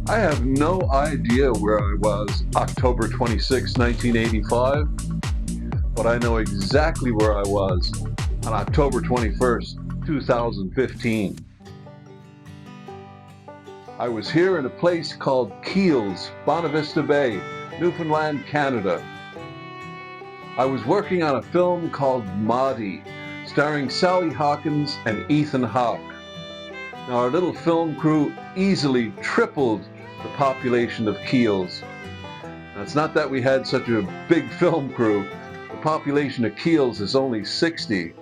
I have no idea where I was October 26, 1985, but I know exactly where I was on October 21st, 2015. I was here in a place called Keels, Bonavista Bay, Newfoundland, Canada. I was working on a film called Maudie, starring Sally Hawkins and Ethan Hawke. Now, our little film crew easily tripled the population of Keels. Now, it's not that we had such a big film crew. The population of Keels is only 60.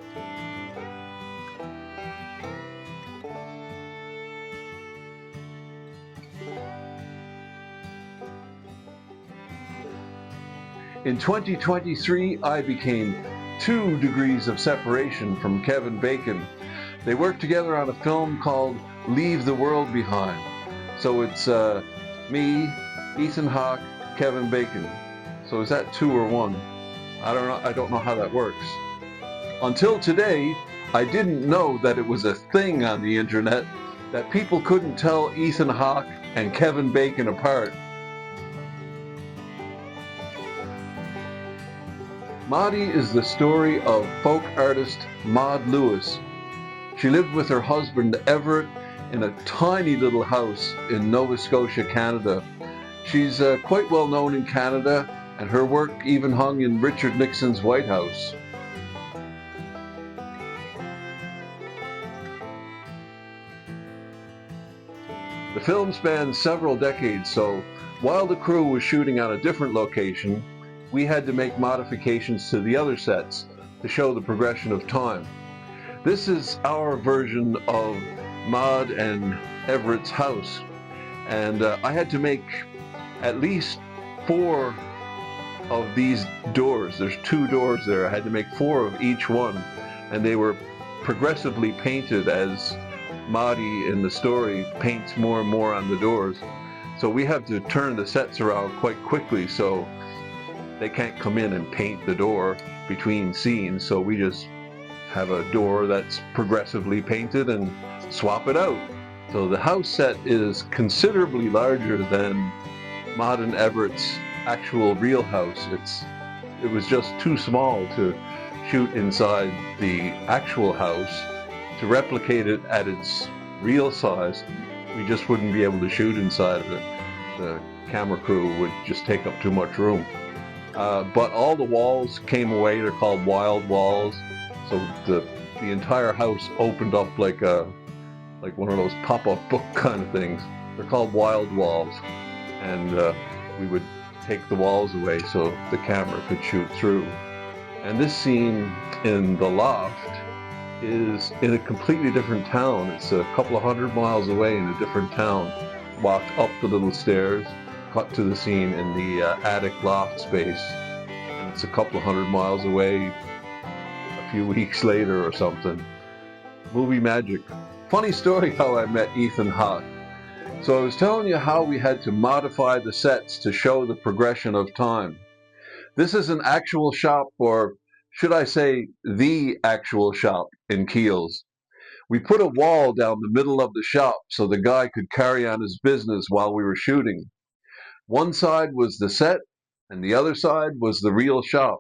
In 2023, I became 2 degrees of separation from Kevin Bacon. They worked together on a film called Leave the World Behind. So it's me, Ethan Hawke, Kevin Bacon. So is that 2 or 1? I don't know how that works. Until today, I didn't know that it was a thing on the internet that people couldn't tell Ethan Hawke and Kevin Bacon apart. Maudie is the story of folk artist Maude Lewis. She lived with her husband Everett in a tiny little house in Nova Scotia, Canada. She's quite well known in Canada, and her work even hung in Richard Nixon's White House. The film spans several decades, so while the crew was shooting on a different location, we had to make modifications to the other sets to show the progression of time. This is our version of Maude and Everett's house, and I had to make at least 4 of these doors. There's 2 doors there. I had to make 4 of each one, and they were progressively painted as Maudie in the story paints more and more on the doors. So we have to turn the sets around quite quickly, so they can't come in and paint the door between scenes, so we just have a door that's progressively painted and swap it out. So the house set is considerably larger than Maude and Everett's actual real house. It was just too small to shoot inside the actual house. To replicate it at its real size, we just wouldn't be able to shoot inside of it. The camera crew would just take up too much room. But all the walls came away. They're called wild walls. So the entire house opened up like one of those pop-up book kind of things. They're called wild walls, and we would take the walls away so the camera could shoot through. And this scene in the loft is in a completely different town. It's a couple of 100 miles away in a different town. Walk up the little stairs, cut to the scene in the attic loft space, and it's a couple of 100 miles away a few weeks later or something. Movie magic. Funny story how I met Ethan Hawke. So I was telling you how we had to modify the sets to show the progression of time. This is an actual shop, or should I say the actual shop in Keels. We put a wall down the middle of the shop so the guy could carry on his business while we were shooting. One side was the set, and the other side was the real shop,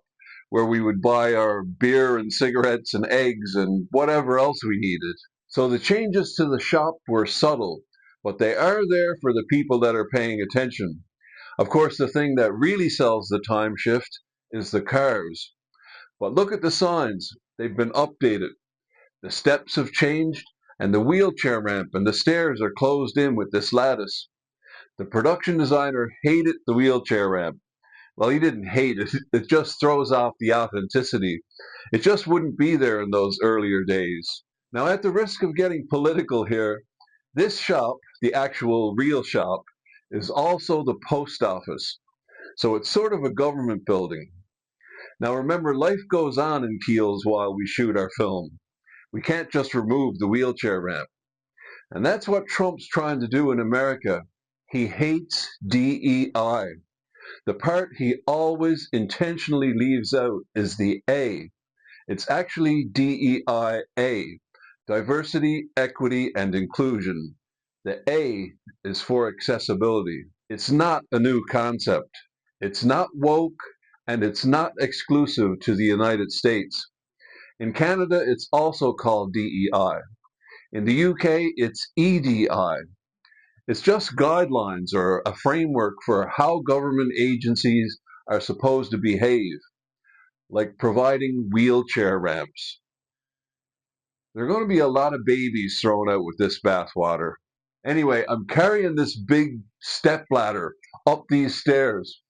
where we would buy our beer and cigarettes and eggs and whatever else we needed. So the changes to the shop were subtle, but they are there for the people that are paying attention. Of course, the thing that really sells the time shift is the cars. But look at the signs. They've been updated. The steps have changed, and the wheelchair ramp and the stairs are closed in with this lattice. The production designer hated the wheelchair ramp. Well, he didn't hate it. It just throws off the authenticity. It just wouldn't be there in those earlier days. Now, at the risk of getting political here, this shop, the actual real shop, is also the post office. So it's sort of a government building. Now remember, life goes on in Keels while we shoot our film. We can't just remove the wheelchair ramp. And that's what Trump's trying to do in America. He hates DEI. The part he always intentionally leaves out is the A. It's actually DEIA, diversity, equity, and inclusion. The A is for accessibility. It's not a new concept. It's not woke, and it's not exclusive to the United States. In Canada, it's also called DEI. In the UK, it's EDI. It's just guidelines or a framework for how government agencies are supposed to behave, like providing wheelchair ramps. There are going to be a lot of babies thrown out with this bathwater. Anyway, I'm carrying this big step ladder up these stairs,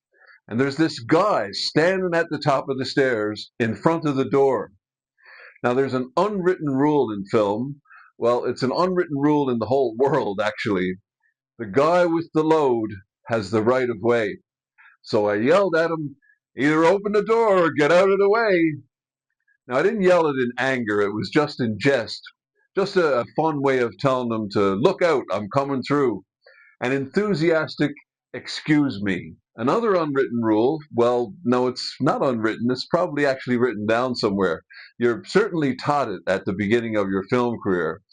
and there's this guy standing at the top of the stairs in front of the door. Now, there's an unwritten rule in film. Well, it's an unwritten rule in the whole world, actually. The guy with the load has the right of way. So I yelled at him, either open the door or get out of the way. Now, I didn't yell it in anger. It was just in jest. Just a fun way of telling them to look out, I'm coming through. An enthusiastic excuse me. Another unwritten rule, well, no, it's not unwritten. It's probably actually written down somewhere. You're certainly taught it at the beginning of your film career.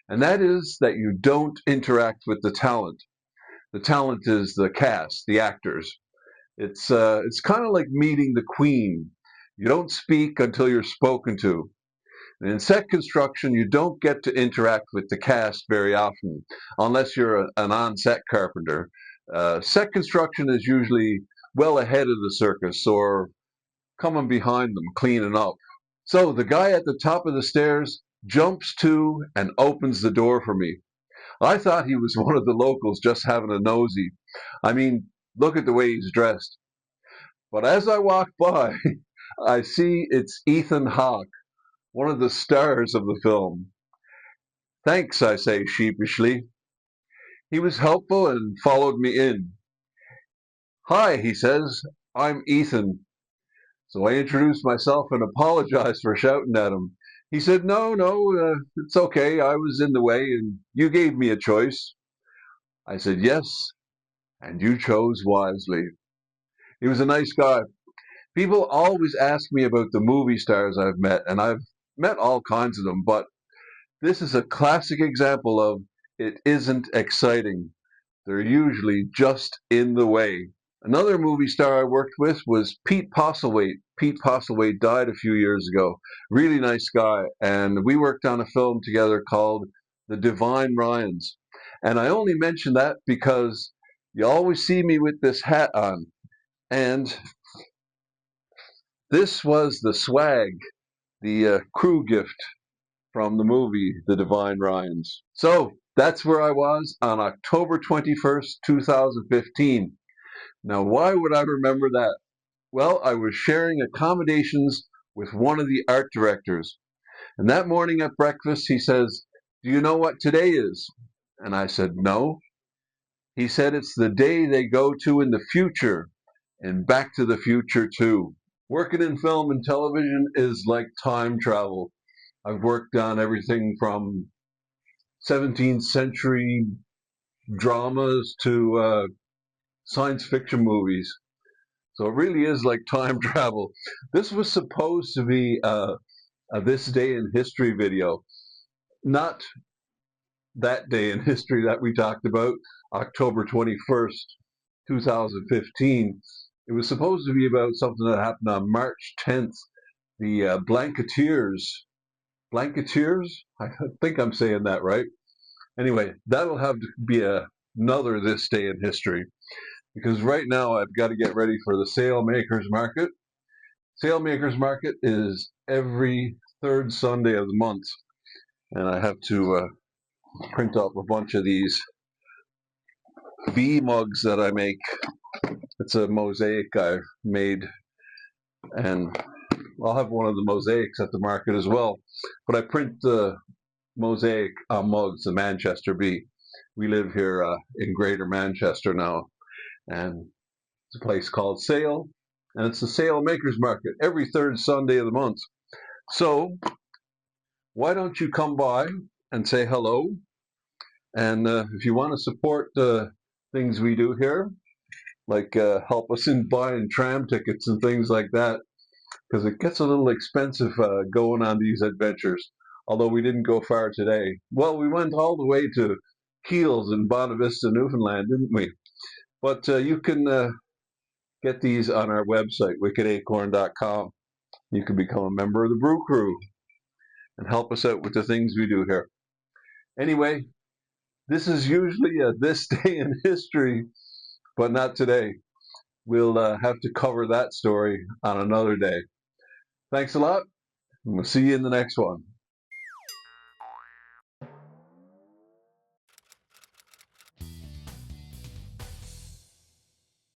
And that is that you don't interact with the talent. The talent is the cast, the actors. It's kind of like meeting the queen. You don't speak until you're spoken to. And in set construction, you don't get to interact with the cast very often, unless you're an on-set carpenter. Set construction is usually well ahead of the circus or coming behind them, cleaning up. So the guy at the top of the stairs jumps to and opens the door for me. I thought he was one of the locals just having a nosy. I mean, look at the way he's dressed. But as I walk by, I see it's Ethan Hawke, one of the stars of the film. Thanks, I say sheepishly. He was helpful and followed me in. Hi, he says, I'm Ethan. So I introduced myself and apologized for shouting at him. He said, no, it's okay. I was in the way and you gave me a choice. I said, yes, and you chose wisely. He was a nice guy. People always ask me about the movie stars I've met, and I've met all kinds of them, but this is a classic example of it isn't exciting. They're usually just in the way. Another movie star I worked with was Pete Postlethwaite. Pete Postlethwaite died a few years ago. Really nice guy, and we worked on a film together called The Divine Ryans. And I only mention that because you always see me with this hat on. And this was the swag, the crew gift from the movie The Divine Ryans. So that's where I was on October 21st, 2015. Now, why would I remember that? Well, I was sharing accommodations with one of the art directors. And that morning at breakfast, he says, do you know what today is? And I said, no. He said, it's the day they go to in the future, and Back to the Future too. Working in film and television is like time travel. I've worked on everything from 17th century dramas to science fiction movies. So it really is like time travel. This was supposed to be a This Day in History video, not that day in history that we talked about, October 21st, 2015. It was supposed to be about something that happened on March 10th. The Blanketeers? I think I'm saying that right. Anyway, that'll have to be another This Day in History, because right now I've got to get ready for the Sailmakers Market. Sailmakers Market is every third Sunday of the month, and I have to print up a bunch of these bee mugs that I make. It's a mosaic I made, and I'll have one of the mosaics at the market as well. But I print the mosaic mugs, the Manchester bee. We live here in Greater Manchester now, and it's a place called Sale, and it's the Sale Makers Market every third Sunday of the month. So why don't you come by and say hello? And if you want to support the things we do here, like help us in buying tram tickets and things like that, because it gets a little expensive going on these adventures. Although we didn't go far today. Well, we went all the way to keels in Bonavista, Newfoundland, didn't we? But you can get these on our website, wickedacorn.com. You can become a member of the Brew Crew and help us out with the things we do here. Anyway, this is usually a this day in history, but not today. We'll have to cover that story on another day. Thanks a lot, and we'll see you in the next one.